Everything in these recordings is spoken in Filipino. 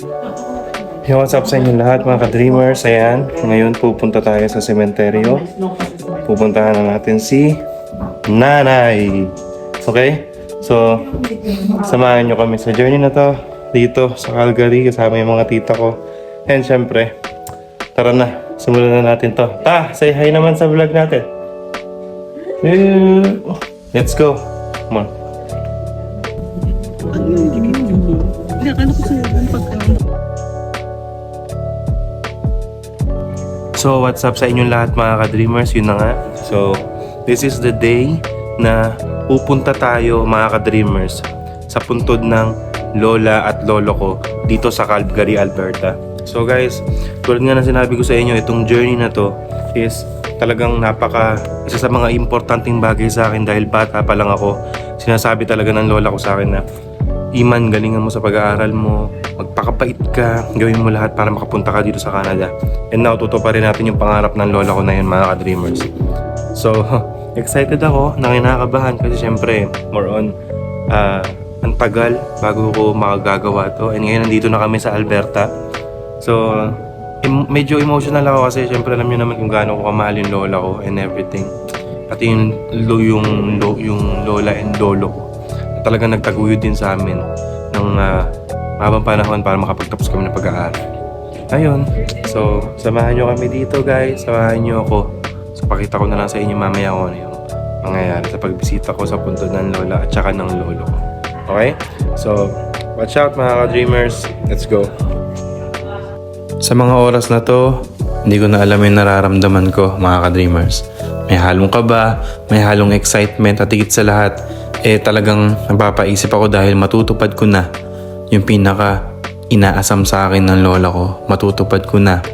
Hey, what's up sa inyo lahat mga ka-dreamers? Ayan, ngayon pupunta tayo sa sementeryo. Pupuntahan na natin si Nanay. Okay? So, samahan nyo kami sa journey na to dito sa Calgary kasama yung mga tita ko. And syempre, tara na, simulan na natin to. Say hi naman sa vlog natin. Let's go. Come on. So, what's up sa inyong lahat mga ka-dreamers? Yun na nga. So, this is the day na pupunta tayo mga ka-dreamers sa puntod ng lola at lolo ko dito sa Calgary, Alberta. So guys, tulad nga na sinabi ko sa inyo, itong journey na to is talagang isa sa mga importanteng bagay sa akin dahil bata pa lang ako. Sinasabi talaga ng lola ko sa akin na Iman, galingan mo sa pag-aaral mo, magpakapait ka, gawin mo lahat para makapunta ka dito sa Canada. And now, tutuparin natin yung pangarap ng lola ko na yun mga ka-dreamers. So, excited ako, nanginakabahan kasi syempre, more on, ang tagal bago ko makagagawa to. And ngayon, nandito na kami sa Alberta. So, medyo emotional ako kasi syempre alam niyo naman kung gaano ko kamahal yung lola ko and everything. Pati yung lola and lolo ko. Talagang nagtaguyod din sa amin ng mahabang panahon para makapagtapos kami ng pag-aaral. Ayun. So, samahan nyo kami dito guys. Samahan nyo ako. So, pakita ko na lang sa inyo mamaya kung ano yung mangyayari sa pagbisita ko sa puntod ng lola at saka ng lolo ko. Okay? So, watch out mga ka-dreamers. Let's go. Sa mga oras na to, hindi ko na alam yung nararamdaman ko mga ka-dreamers. May halong kaba, may halong excitement at higit sa lahat, talagang napapaisip ako dahil matutupad ko na yung pinaka inaasam sa akin ng lola ko. Matutupad ko na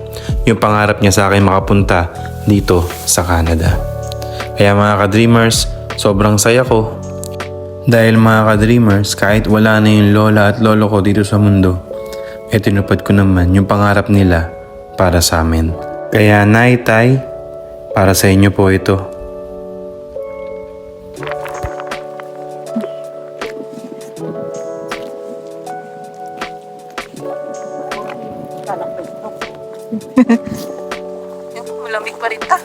yung pangarap niya sa akin makapunta dito sa Canada. Kaya mga ka-dreamers, sobrang saya ko. Dahil mga ka-dreamers, kahit wala na yung lola at lolo ko dito sa mundo, tinupad ko naman yung pangarap nila para sa amin. Kaya Nay, Tay, para sa inyo po ito. Malamig pa rin ka.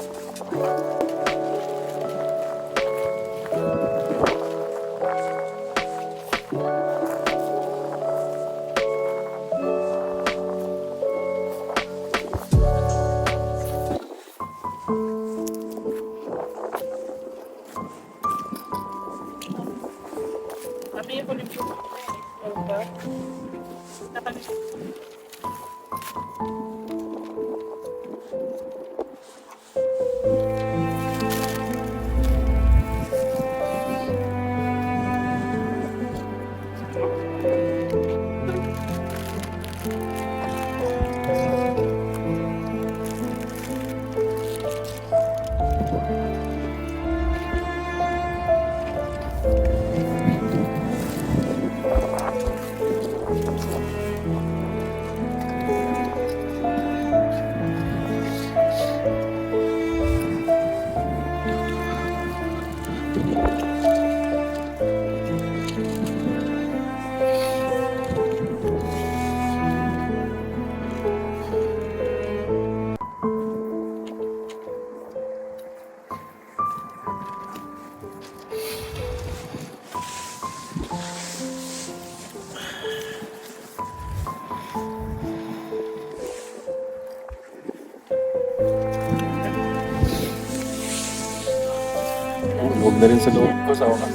Huwag na rin sa loob ko sa wakas.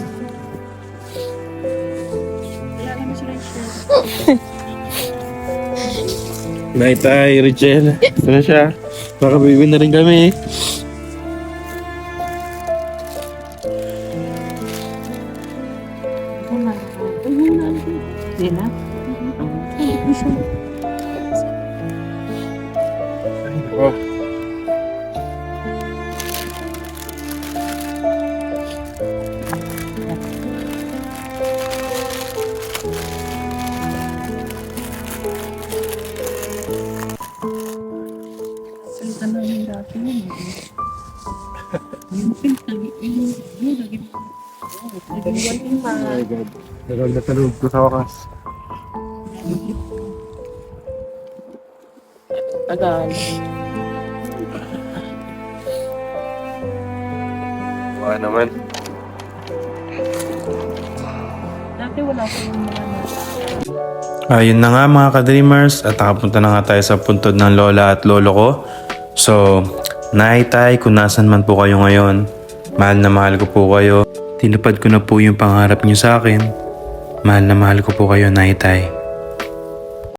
Night ay, Richelle. Ito na siya. Baka baby na rin kami. Hindi na. Oh. Salita na yung dati yun. Yung pink, yung lagi. Oh my God. Nagal na sa loob ko sa wakas. Tagal. Wala naman. Dati wala ko yung mga Ayun na nga mga ka-dreamers at nakapunta na nga tayo sa puntod ng lola at lolo ko. So, naitay kung nasan man po kayo ngayon. Mahal na mahal ko po kayo. Tinupad ko na po yung pangarap niyo sa akin. Mahal na mahal ko po kayo, naitay.